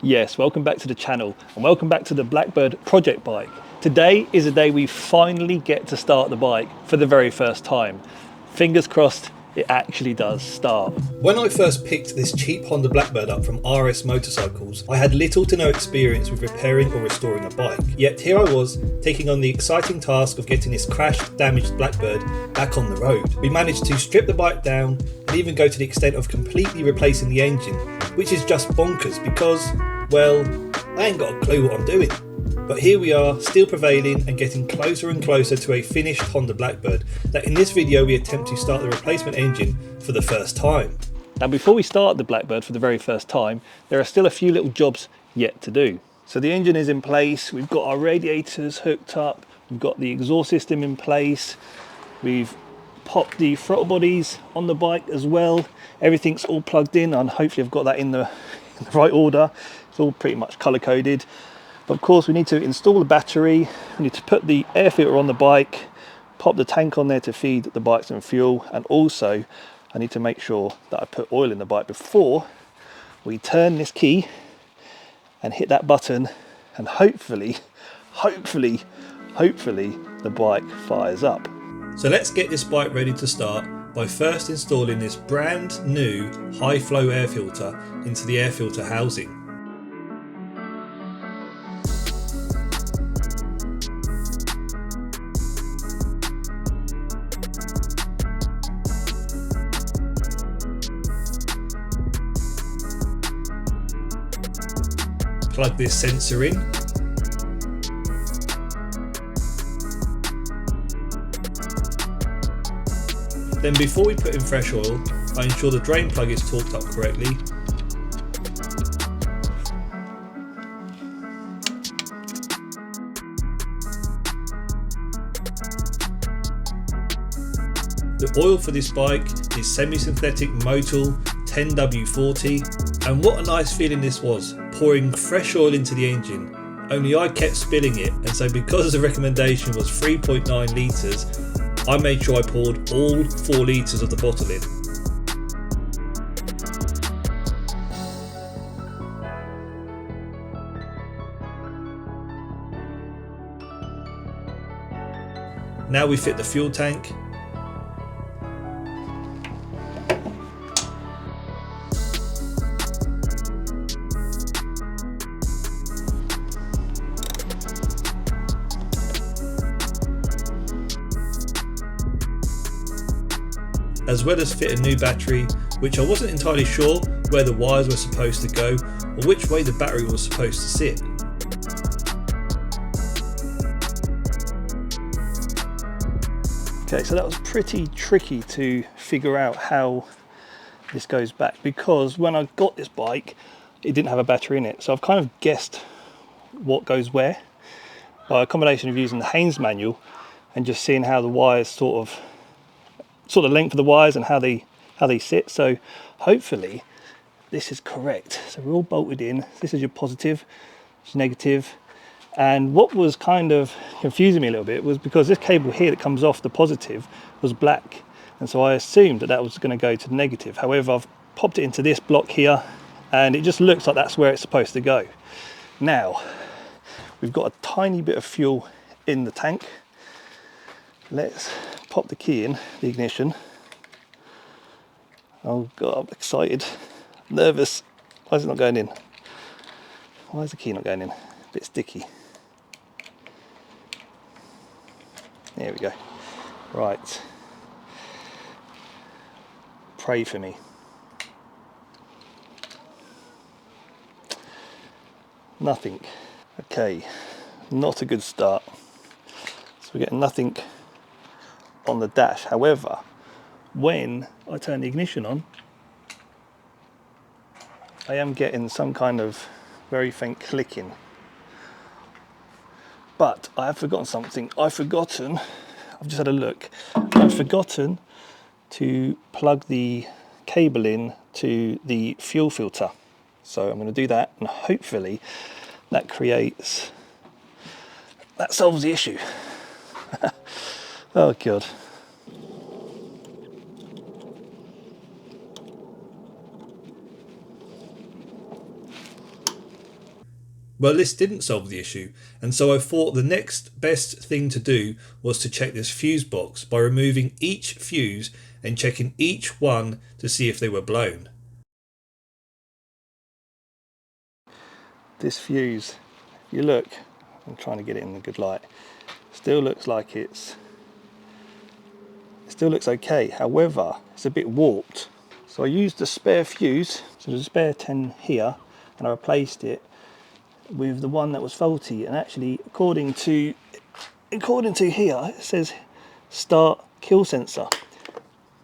Yes, welcome back to the channel and welcome back to the Blackbird project bike. Today is the day we finally get to start the bike for the very first time. Fingers crossed it actually does start. When I first picked this cheap Honda Blackbird up from RS Motorcycles, I had little to no experience with repairing or restoring a bike. Yet here I was, taking on the exciting task of getting this crashed, damaged Blackbird back on the road. We managed to strip the bike down and even go to the extent of completely replacing the engine, which is just bonkers because, well, I ain't got a clue what I'm doing. But here we are, still prevailing and getting closer and closer to a finished Honda Blackbird that in this video we attempt to start the replacement engine for the first time. Now before we start the Blackbird for the very first time, there are still a few little jobs yet to do. So the engine is in place, we've got our radiators hooked up, we've got the exhaust system in place, we've popped the throttle bodies on the bike as well. Everything's all plugged in and hopefully I've got that in the right order. It's all pretty much color coded. Of course, we need to install the battery, we need to put the air filter on the bike, pop the tank on there to feed the bike some fuel, and also I need to make sure that I put oil in the bike before we turn this key and hit that button, and hopefully the bike fires up. So let's get this bike ready to start by first installing this brand new high flow air filter into the air filter housing. Plug this sensor in. Then before we put in fresh oil, I ensure the drain plug is torqued up correctly. The oil for this bike is semi-synthetic Motul 10W40, and what a nice feeling this was, pouring fresh oil into the engine, only I kept spilling it, and so because the recommendation was 3.9 litres, I made sure I poured all 4 litres of the bottle in. Now we fit the fuel tank. As well as fit a new battery, which I wasn't entirely sure where the wires were supposed to go or which way the battery was supposed to sit. Okay, so that was pretty tricky to figure out how this goes back, because when I got this bike it didn't have a battery in it, so I've kind of guessed what goes where by a combination of using the Haynes manual and just seeing how the wires sort of length of the wires and how they sit. So hopefully this is correct. So we're all bolted in. This is your positive, this is negative. And what was kind of confusing me a little bit was because this cable here that comes off the positive was black, and so I assumed that was going to go to the negative. However, I've popped it into this block here and it just looks like that's where it's supposed to go. Now we've got a tiny bit of fuel in the tank. Let's pop the key in the ignition. Oh god, I'm excited, nervous. Why is it not going in? Why is the key not going in? A bit sticky. There we go. Right. Pray for me. Nothing. Okay, not a good start. So we're getting nothing on the dash. However, when I turn the ignition on, I am getting some kind of very faint clicking. But I have forgotten something. I've just had a look. I've forgotten to plug the cable in to the fuel filter. So I'm going to do that, and hopefully that solves the issue. Oh god. Well, this didn't solve the issue, and so I thought the next best thing to do was to check this fuse box by removing each fuse and checking each one to see if they were blown. This fuse, if you look, I'm trying to get it in the good light, still looks like it still looks okay. However, it's a bit warped. So I used a spare fuse, so there's a spare 10 here, and I replaced it with the one that was faulty. And actually, according to here, it says start kill sensor.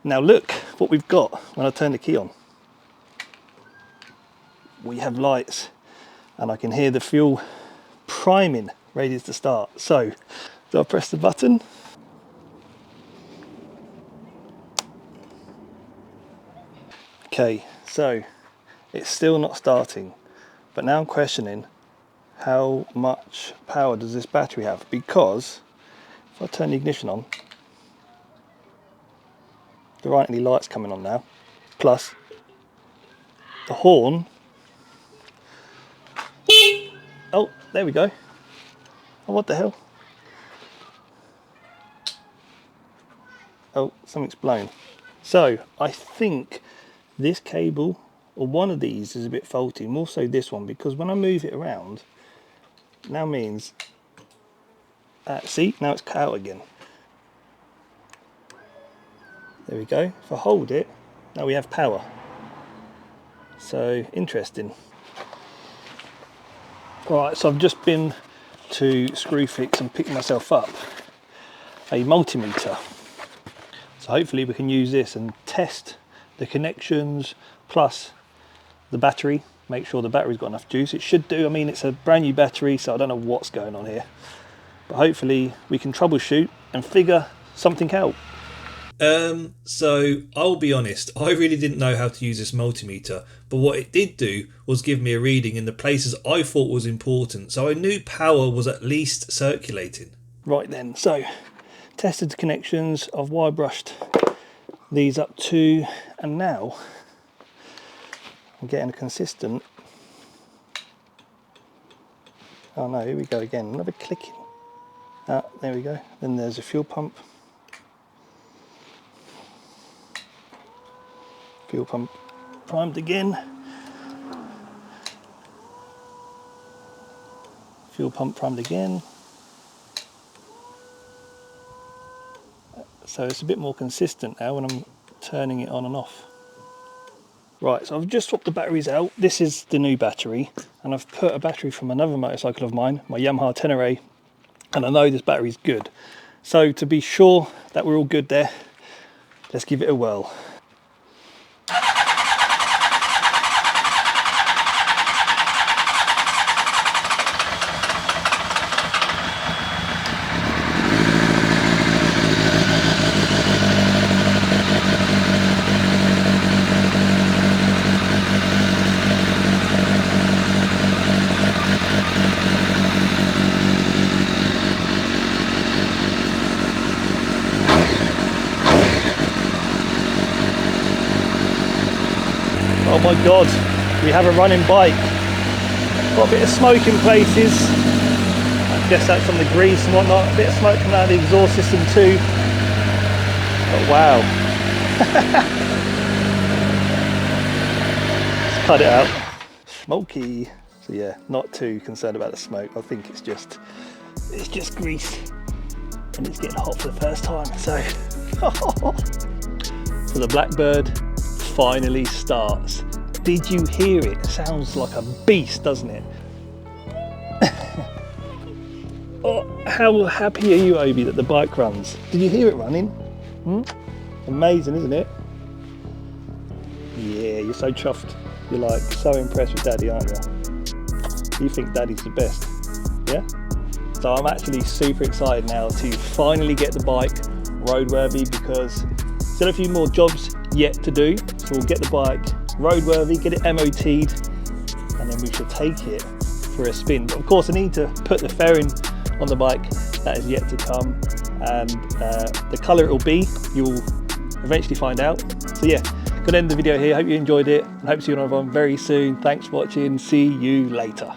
Now look what we've got when I turn the key on. We have lights, and I can hear the fuel priming, ready to start. So, do I press the button? Okay, so it's still not starting, but now I'm questioning how much power does this battery have, because if I turn the ignition on, there aren't any lights coming on now, plus the horn. Oh, there we go. Oh, what the hell? Oh, something's blown. So I think this cable, or one of these, is a bit faulty, more so this one, because when I move it around, now means, see, now it's cut out again. There we go. If I hold it, now we have power. So interesting. Right, so I've just been to Screwfix and picked myself up a multimeter. So hopefully we can use this and test the connections plus the battery, make sure the battery's got enough juice. It should do. I mean, it's a brand new battery, so I don't know what's going on here, but hopefully we can troubleshoot and figure something out. So I'll be honest, I really didn't know how to use this multimeter, but what it did do was give me a reading in the places I thought was important, so I knew power was at least circulating. Right then, so tested the connections, I've wire brushed these up too, and now I'm getting a consistent, oh no, here we go again, another clicking. Ah, there we go. Then there's a fuel pump. Fuel pump primed again. Fuel pump primed again. So it's a bit more consistent now when I'm turning it on and off. Right, so I've just swapped the batteries out. This is the new battery, and I've put a battery from another motorcycle of mine, my Yamaha Tenere, and I know this battery's good. So to be sure that we're all good there, let's give it a whirl. Oh my god, we have a running bike. Got a bit of smoke in places. I guess that's from the grease and whatnot. A bit of smoke coming out of the exhaust system too. But wow. Let's cut it out. Smoky. So yeah, not too concerned about the smoke. I think it's just grease. And it's getting hot for the first time. So, so the Blackbird finally starts. Did you hear it? It sounds like a beast, doesn't it? Oh, how happy are you, Obi, that the bike runs? Did you hear it running? Amazing, isn't it? Yeah, you're so chuffed. You're like so impressed with Daddy, aren't you? You think Daddy's the best, yeah? So I'm actually super excited now to finally get the bike roadworthy, because still a few more jobs yet to do. So we'll get the bike roadworthy, get it MOT'd, and then we shall take it for a spin. But of course I need to put the fairing on the bike. That is yet to come, and the colour it will be, you will eventually find out. So yeah, gonna end the video here. Hope you enjoyed it, and hope to see you on another one very soon. Thanks for watching. See you later.